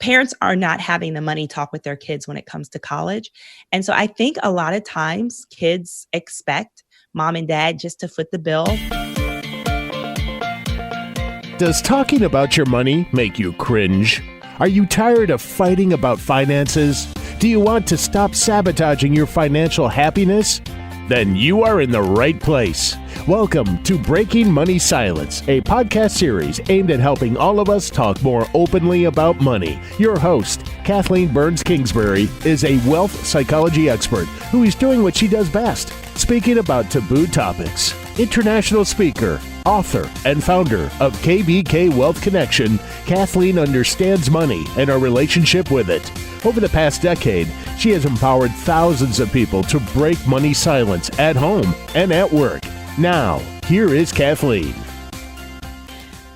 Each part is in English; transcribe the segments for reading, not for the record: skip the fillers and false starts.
parents are not having the money talk with their kids when it comes to college. And so I think a lot of times kids expect mom and dad just to foot the bill. Does talking about your money make you cringe? Are you tired of fighting about finances? Do you want to stop sabotaging your financial happiness? Then you are in the right place. Welcome to Breaking Money Silence, a podcast series aimed at helping all of us talk more openly about money. Your host, Kathleen Kingsbury, is a wealth psychology expert who is doing what she does best, speaking about taboo topics. International speaker, author, and founder of KBK Wealth Connection, Kathleen understands money and our relationship with it. Over the past decade, she has empowered thousands of people to break money silence at home and at work. Now, here is Kathleen.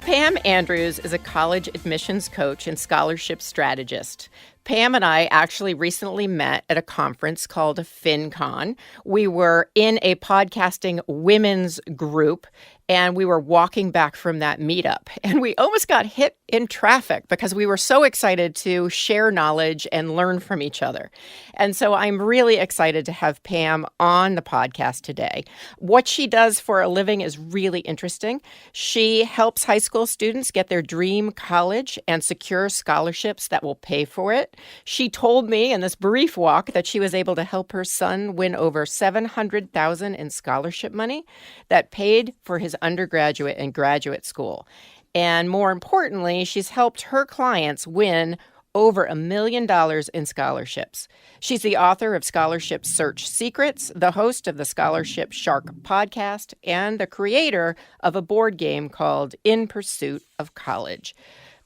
Pam Andrews is a college admissions coach and scholarship strategist. Pam and I actually recently met at a conference called FinCon. We were in a podcasting women's group, and we were walking back from that meetup. And we almost got hit in traffic because we were so excited to share knowledge and learn from each other. And so I'm really excited to have Pam on the podcast today. What she does for a living is really interesting. She helps high school students get their dream college and secure scholarships that will pay for it. She told me in this brief walk that she was able to help her son win over $700,000 in scholarship money that paid for his undergraduate and graduate school. And more importantly, she's helped her clients win over $1 million in scholarships. She's the author of Scholarship Search Secrets, the host of the Scholarship Shark podcast, and the creator of a board game called In Pursuit of College.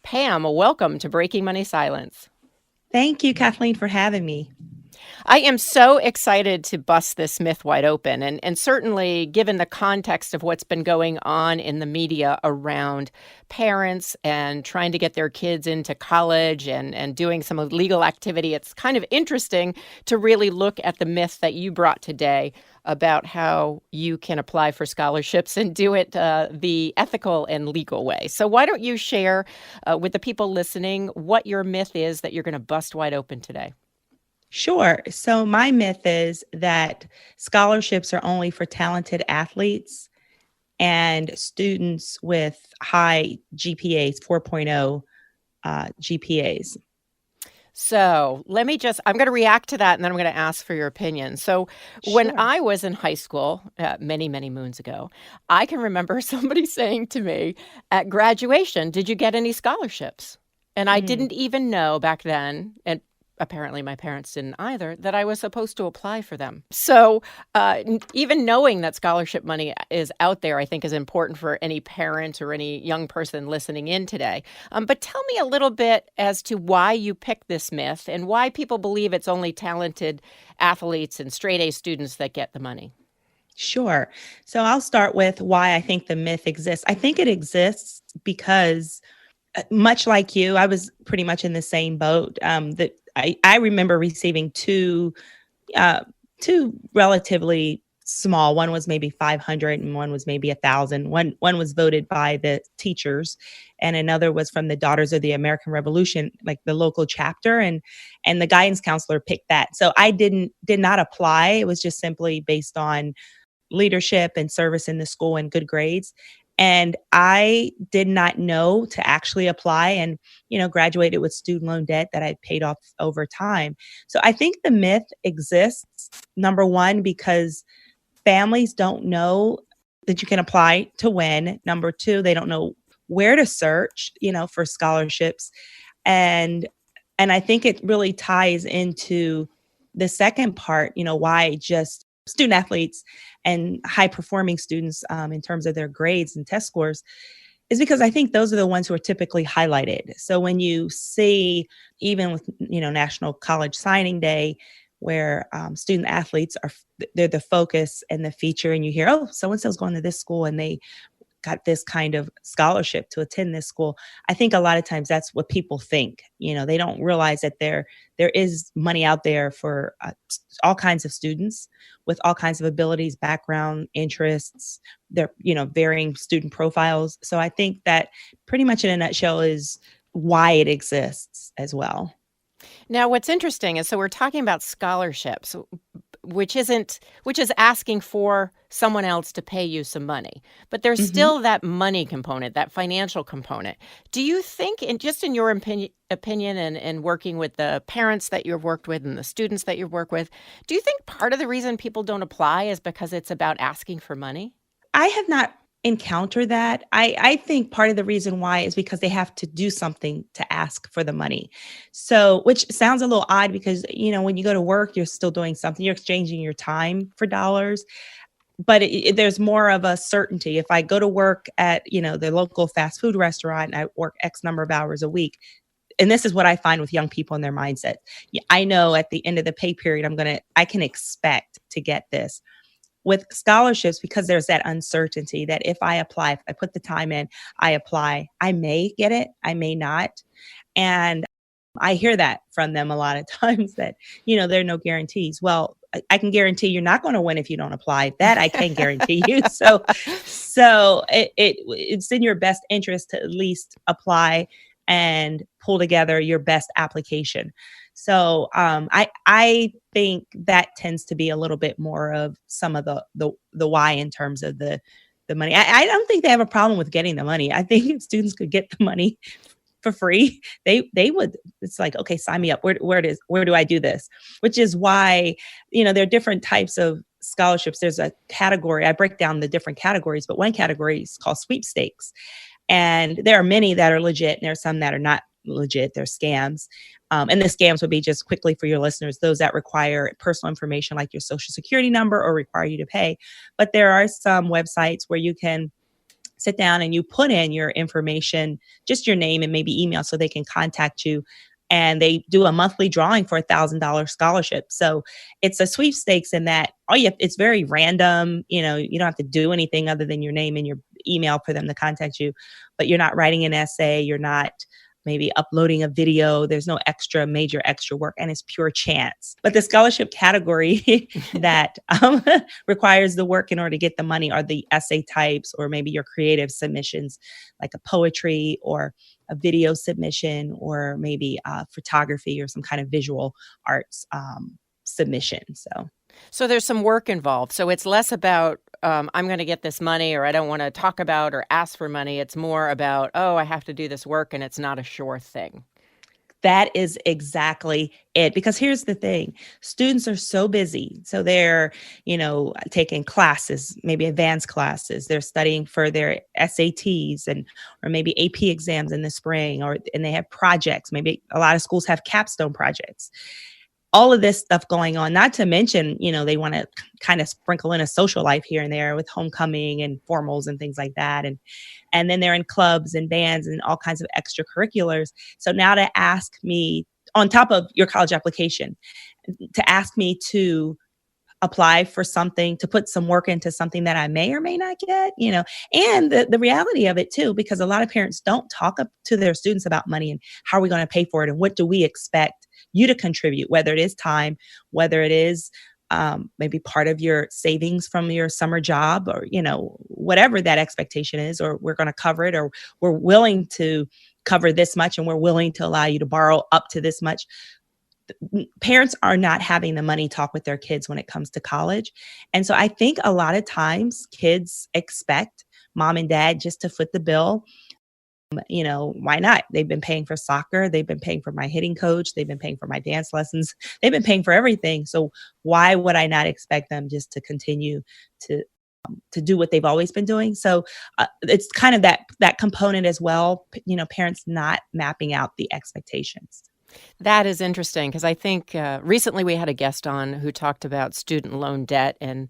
Pam, welcome to Breaking Money Silence. Thank you, Kathleen, for having me. I am so excited to bust this myth wide open. And certainly, given the context of what's been going on in the media around parents and trying to get their kids into college and doing some legal activity, it's kind of interesting to really look at the myth that you brought today about how you can apply for scholarships and do it the ethical and legal way. So why don't you share with the people listening what your myth is that you're going to bust wide open today? Sure. So my myth is that scholarships are only for talented athletes and students with high GPAs, 4.0 GPAs. So I'm going to react to that, and then I'm going to ask for your opinion. So when I was in high school, many, many moons ago, I can remember somebody saying to me at graduation, "Did you get any scholarships?" And I didn't even know back then, and apparently my parents didn't either, that I was supposed to apply for them. So even knowing that scholarship money is out there, I think is important for any parent or any young person listening in today. But tell me a little bit as to why you picked this myth and why people believe it's only talented athletes and straight A students that get the money. Sure. So I'll start with why I think the myth exists. I think it exists because much like you, I was pretty much in the same boat. That I remember receiving two relatively small. One was maybe 500 and one was maybe 1,000. One was voted by the teachers and another was from the Daughters of the American Revolution, like the local chapter, and the guidance counselor picked that. So I did not apply. It was just simply based on leadership and service in the school and good grades. And I did not know to actually apply and, graduated with student loan debt that I paid off over time. So I think the myth exists, number one, because families don't know that you can apply to win. Number two, they don't know where to search, for scholarships. And I think it really ties into the second part, why just student athletes and high performing students in terms of their grades and test scores is because I think those are the ones who are typically highlighted. So when you see, even with, National College Signing Day, where student athletes they're the focus and the feature, and you hear, oh, so-and-so's going to this school and they got this kind of scholarship to attend this school. I think a lot of times that's what people think. They don't realize that there is money out there for all kinds of students with all kinds of abilities, background, interests, their, varying student profiles. So I think that pretty much in a nutshell is why it exists as well. Now, what's interesting is, so we're talking about scholarships, which is asking for someone else to pay you some money. But there's Mm-hmm. still that money component, that financial component. Do you think, in your opinion and working with the parents that you've worked with and the students that you've worked with, do you think part of the reason people don't apply is because it's about asking for money? I have not encountered that. I think part of the reason why is because they have to do something to ask for the money. So, which sounds a little odd because, when you go to work, you're still doing something, you're exchanging your time for dollars. But there's more of a certainty. If I go to work at, the local fast food restaurant and I work X number of hours a week, and this is what I find with young people and their mindset. I know at the end of the pay period, I can expect to get this. With scholarships, because there's that uncertainty that if I apply, if I put the time in, I apply, I may get it, I may not. And I hear that from them a lot of times that, there are no guarantees. Well, I can guarantee you're not going to win if you don't apply. That I can guarantee you. So it's in your best interest to at least apply and pull together your best application. So I think that tends to be a little bit more of some of the why in terms of the money. I don't think they have a problem with getting the money. I think if students could get the money for free, they would. It's like, okay, sign me up. Where do I do this? Which is why, there are different types of scholarships. There's a category. I break down the different categories, but one category is called sweepstakes. And there are many that are legit, and there are some that are not legit. They're scams. And the scams would be, just quickly for your listeners, those that require personal information like your social security number or require you to pay. But there are some websites where you can sit down and you put in your information, just your name and maybe email, so they can contact you. And they do a monthly drawing for $1,000 scholarship. So it's a sweepstakes in that it's very random. You don't have to do anything other than your name and your email for them to contact you. But you're not writing an essay. You're not maybe uploading a video. There's no major extra work, and it's pure chance. But the scholarship category that requires the work in order to get the money are the essay types, or maybe your creative submissions, like a poetry or a video submission, or maybe photography or some kind of visual arts submission. So there's some work involved. So it's less about I'm going to get this money, or I don't want to talk about or ask for money. It's more about, I have to do this work, and it's not a sure thing. That is exactly it. Because here's the thing. Students are so busy. So they're, taking classes, maybe advanced classes. They're studying for their SATs or maybe AP exams in the spring, and they have projects. Maybe a lot of schools have capstone projects. All of this stuff going on, not to mention, they want to kind of sprinkle in a social life here and there with homecoming and formals and things like that. And then they're in clubs and bands and all kinds of extracurriculars. So now to ask me, on top of your college application, to ask me to apply for something, to put some work into something that I may or may not get, and the reality of it too, because a lot of parents don't talk up to their students about money and how are we going to pay for it and what do we expect you to contribute, whether it is time, whether it is maybe part of your savings from your summer job, or, whatever that expectation is, or we're going to cover it, or we're willing to cover this much and we're willing to allow you to borrow up to this much. Parents are not having the money talk with their kids when it comes to college. And so I think a lot of times kids expect mom and dad just to foot the bill. Why not? They've been paying for soccer. They've been paying for my hitting coach. They've been paying for my dance lessons. They've been paying for everything. So why would I not expect them just to continue to do what they've always been doing? So it's kind of that component as well. Parents not mapping out the expectations. That is interesting, because I think recently we had a guest on who talked about student loan debt and,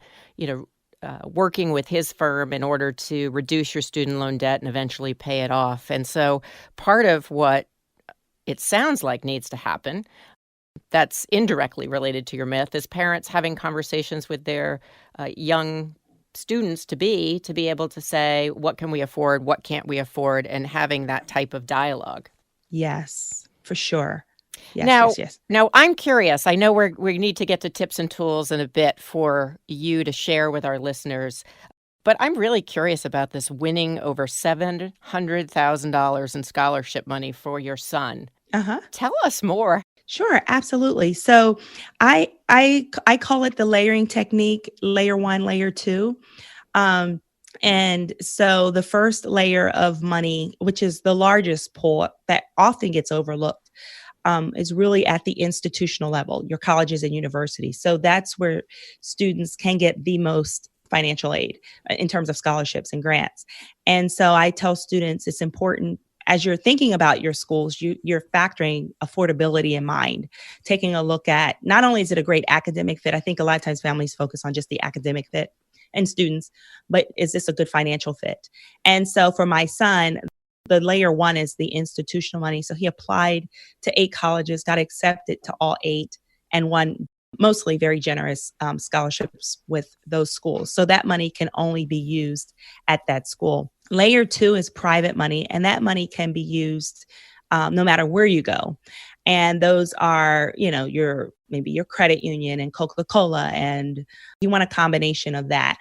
working with his firm in order to reduce your student loan debt and eventually pay it off. And so part of what it sounds like needs to happen, that's indirectly related to your myth, is parents having conversations with their young students to be able to say, what can we afford? What can't we afford? And having that type of dialogue. Yes, for sure. Yes. Now, I'm curious. I know we need to get to tips and tools in a bit for you to share with our listeners. But I'm really curious about this winning over $700,000 in scholarship money for your son. Uh-huh. Tell us more. Sure, absolutely. So I call it the layering technique, layer one, layer two. Um, and so the first layer of money, which is the largest pool that often gets overlooked, is really at the institutional level, your colleges and universities. So that's where students can get the most financial aid in terms of scholarships and grants. And so I tell students it's important as you're thinking about your schools, you're factoring affordability in mind, taking a look at not only is it a great academic fit, I think a lot of times families focus on just the academic fit and students, but is this a good financial fit? And so for my son, the layer one is the institutional money. So he applied to 8 colleges, got accepted to all 8, and won mostly very generous scholarships with those schools. So that money can only be used at that school. Layer two is private money, and that money can be used no matter where you go. And those are, maybe your credit union and Coca-Cola, and you want a combination of that.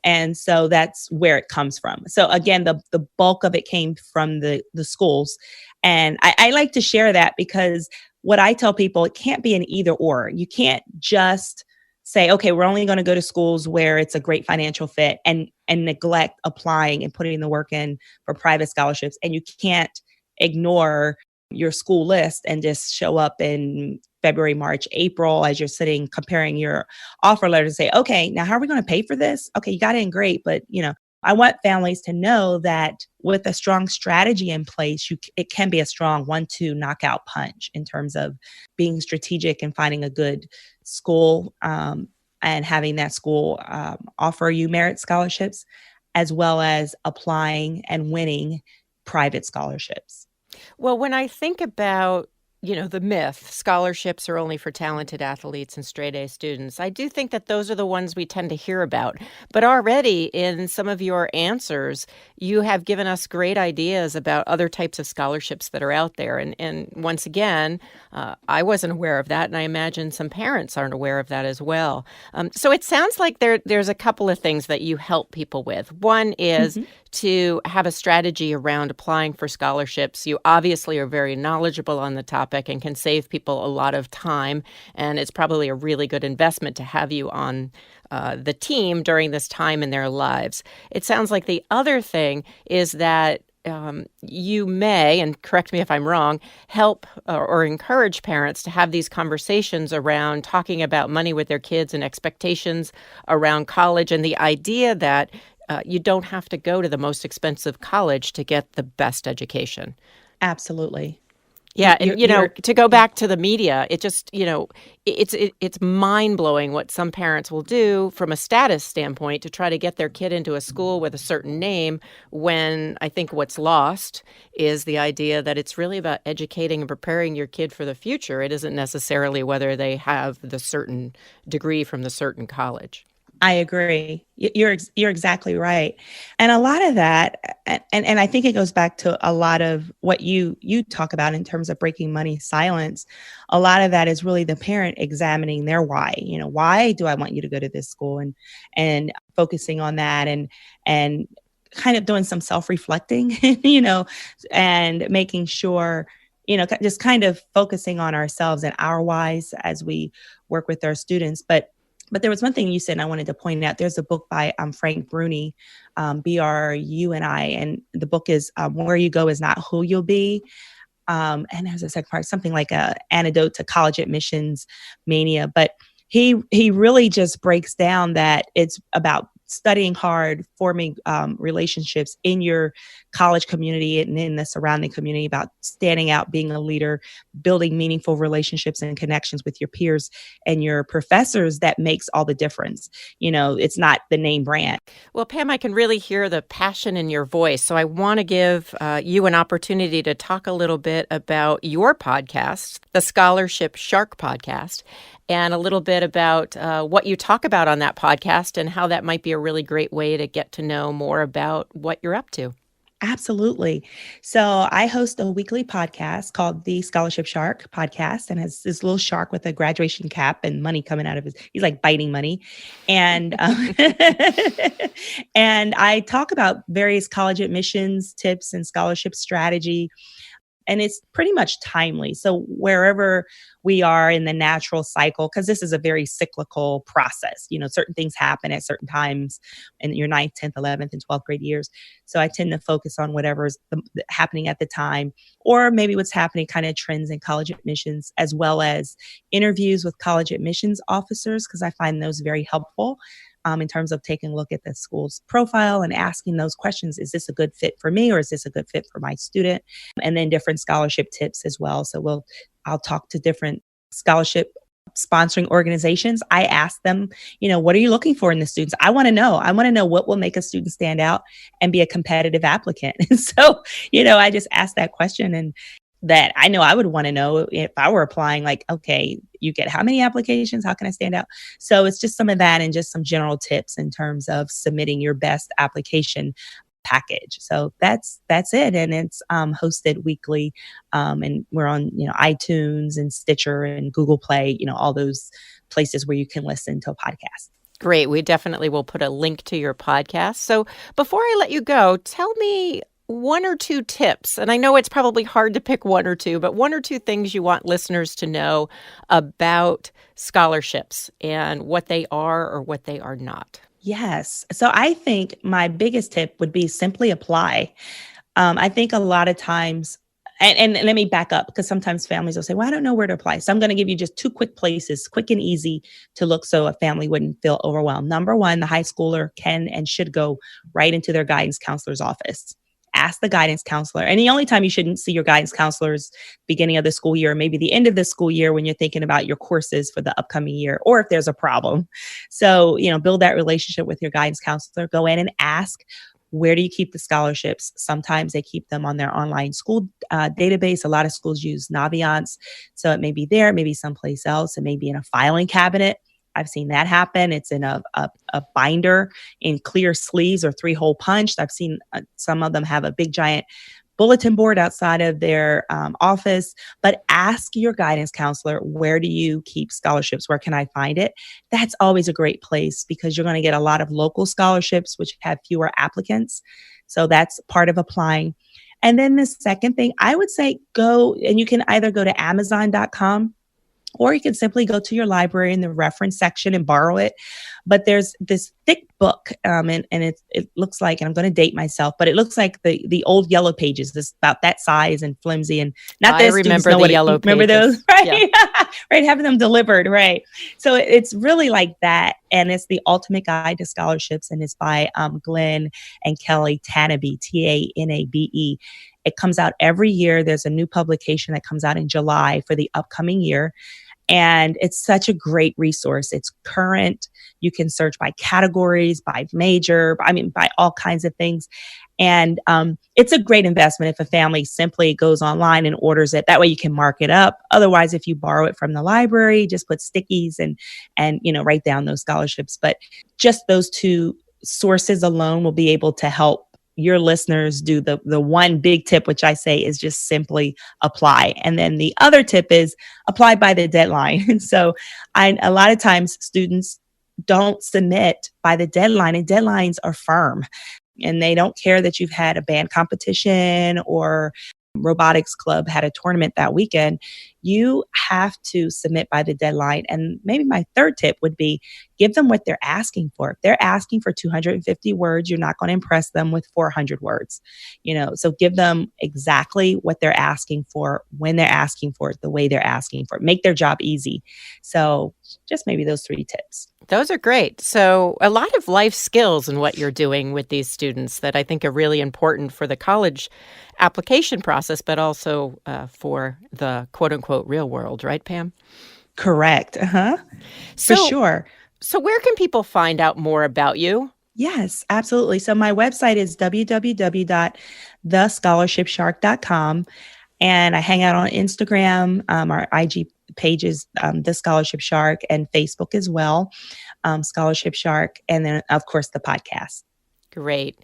And so that's where it comes from. So again, the bulk of it came from the schools. And I like to share that because what I tell people, it can't be an either or. You can't just say, okay, we're only going to go to schools where it's a great financial fit and neglect applying and putting the work in for private scholarships. And you can't ignore your school list and just show up in February, March, April as you're sitting comparing your offer letter to say, okay, now how are we going to pay for this? Okay, you got in great, but I want families to know that with a strong strategy in place, it can be a strong 1-2 knockout punch in terms of being strategic and finding a good school and having that school offer you merit scholarships, as well as applying and winning private scholarships. Well, when I think about, the myth, scholarships are only for talented athletes and straight A students, I do think that those are the ones we tend to hear about. But already in some of your answers, you have given us great ideas about other types of scholarships that are out there. And once again, I wasn't aware of that, and I imagine some parents aren't aware of that as well. So it sounds like there's a couple of things that you help people with. One is to have a strategy around applying for scholarships. You obviously are very knowledgeable on the topic and can save people a lot of time. And it's probably a really good investment to have you on the team during this time in their lives. It sounds like the other thing is that you may, and correct me if I'm wrong, help or encourage parents to have these conversations around talking about money with their kids and expectations around college, and the idea that you don't have to go to the most expensive college to get the best education. Absolutely. Yeah, and to go back to the media, it just, it's mind-blowing what some parents will do from a status standpoint to try to get their kid into a school with a certain name, when I think what's lost is the idea that it's really about educating and preparing your kid for the future. It isn't necessarily whether they have the certain degree from the certain college. I agree. You're exactly right. And a lot of that, and I think it goes back to a lot of what you talk about in terms of breaking money silence. A lot of that is really the parent examining their why. Why do I want you to go to this school, and focusing on that, and kind of doing some self-reflecting, and making sure, just kind of focusing on ourselves and our whys as we work with our students. But there was one thing you said, and I wanted to point out. There's a book by Frank Bruni, B-R-U-N-I, and the book is Where You Go Is Not Who You'll Be. And there's a second part, something like a antidote to college admissions mania. But he really just breaks down that it's about studying hard, forming relationships in your college community and in the surrounding community, about standing out, being a leader, building meaningful relationships and connections with your peers and your professors. That makes all the difference. It's not the name brand. Well, Pam, I can really hear the passion in your voice. So I want to give you an opportunity to talk a little bit about your podcast, the Scholarship Shark Podcast, and a little bit about what you talk about on that podcast and how that might be a really great way to get to know more about what you're up to. Absolutely. So I host a weekly podcast called the Scholarship Shark podcast, and has this little shark with a graduation cap and money coming out of he's like biting money. And, and I talk about various college admissions tips and scholarship strategy, and it's pretty much timely. So wherever we are in the natural cycle, because this is a very cyclical process, certain things happen at certain times in your 9th, 10th, 11th, and 12th grade years. So I tend to focus on whatever's happening at the time, or maybe what's happening, kind of trends in college admissions, as well as interviews with college admissions officers, because I find those very helpful. In terms of taking a look at the school's profile and asking those questions. Is this a good fit for me, or is this a good fit for my student? And then different scholarship tips as well. So I'll talk to different scholarship sponsoring organizations. I ask them, what are you looking for in the students? I want to know what will make a student stand out and be a competitive applicant. And so, I just ask that question, and that I know I would want to know if I were applying, like, okay, you get how many applications? How can I stand out? So it's just some of that, and just some general tips in terms of submitting your best application package. So that's it. And it's hosted weekly. And we're on, iTunes and Stitcher and Google Play, all those places where you can listen to a podcast. Great. We definitely will put a link to your podcast. So before I let you go, tell me one or two tips, and I know it's probably hard to pick one or two, but one or two things you want listeners to know about scholarships and what they are or what they are not. Yes. So I think my biggest tip would be simply apply. I think a lot of times, and let me back up, because sometimes families will say, well, I don't know where to apply. So I'm going to give you just two quick places, quick and easy to look, so a family wouldn't feel overwhelmed. Number one, the high schooler can and should go right into their guidance counselor's office. Ask the guidance counselor. And the only time you shouldn't see your guidance counselor is beginning of the school year, maybe the end of the school year, when you're thinking about your courses for the upcoming year, or if there's a problem. So, build that relationship with your guidance counselor. Go in and ask, where do you keep the scholarships? Sometimes they keep them on their online school database. A lot of schools use Naviance. So it may be there, maybe someplace else. It may be in a filing cabinet. I've seen that happen. It's in a binder in clear sleeves or 3-hole punched. I've seen some of them have a big giant bulletin board outside of their office. But ask your guidance counselor, where do you keep scholarships? Where can I find it? That's always a great place, because you're going to get a lot of local scholarships, which have fewer applicants. So that's part of applying. And then the second thing, I would say, you can either go to Amazon.com, or you can simply go to your library in the reference section and borrow it. But there's this thick book, and it looks like, and I'm going to date myself, but it looks like the old yellow pages. This about that size and flimsy, and not that I remember the yellow pages. Remember those, right? Yeah. Right, having them delivered, right? So it's really like that, and it's the Ultimate Guide to Scholarships, and it's by Glenn and Kelly Tanabe, Tanabe. It comes out every year. There's a new publication that comes out in July for the upcoming year. And it's such a great resource. It's current. You can search by categories, by major, by all kinds of things. And it's a great investment if a family simply goes online and orders it. That way you can mark it up. Otherwise, if you borrow it from the library, just put stickies and write down those scholarships. But just those two sources alone will be able to help your listeners do the one big tip, which I say is just simply apply. And then the other tip is apply by the deadline. And so a lot of times students don't submit by the deadline, and deadlines are firm, and they don't care that you've had a band competition or robotics club had a tournament that weekend. You have to submit by the deadline. And maybe my third tip would be, give them what they're asking for. If they're asking for 250 words, you're not going to impress them with 400 words. So give them exactly what they're asking for, when they're asking for it, the way they're asking for it. Make their job easy. So just maybe those 3 tips. Those are great. So a lot of life skills in what you're doing with these students that I think are really important for the college application process, but also for the quote unquote real world, right, Pam? Correct. For sure. So where can people find out more about you? Yes, absolutely. So my website is www.thescholarshipshark.com. And I hang out on Instagram, our IG pages, The Scholarship Shark, and Facebook as well, Scholarship Shark. And then, of course, the podcast. Great.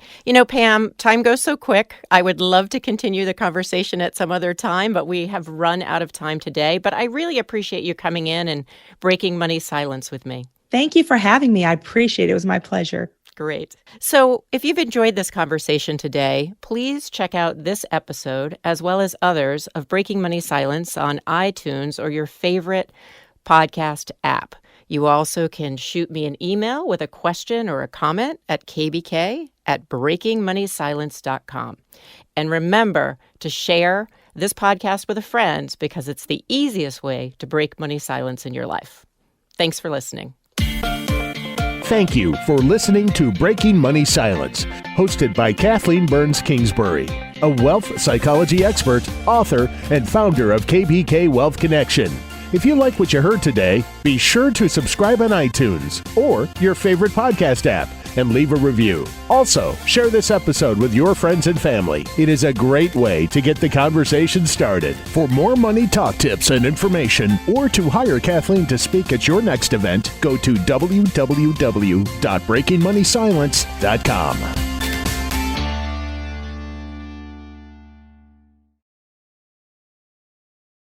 Pam, time goes so quick. I would love to continue the conversation at some other time, but we have run out of time today. But I really appreciate you coming in and breaking money silence with me. Thank you for having me. I appreciate it. It was my pleasure. Great. So if you've enjoyed this conversation today, please check out this episode as well as others of Breaking Money Silence on iTunes or your favorite podcast app. You also can shoot me an email with a question or a comment at kbk@breakingmoneysilence.com. And remember to share this podcast with a friend because it's the easiest way to break money silence in your life. Thanks for listening. Thank you for listening to Breaking Money Silence, hosted by Kathleen Burns Kingsbury, a wealth psychology expert, author, and founder of KBK Wealth Connection. If you like what you heard today, be sure to subscribe on iTunes or your favorite podcast app and leave a review. Also, share this episode with your friends and family. It is a great way to get the conversation started. For more money talk tips and information, or to hire Kathleen to speak at your next event, go to www.breakingmoneysilence.com.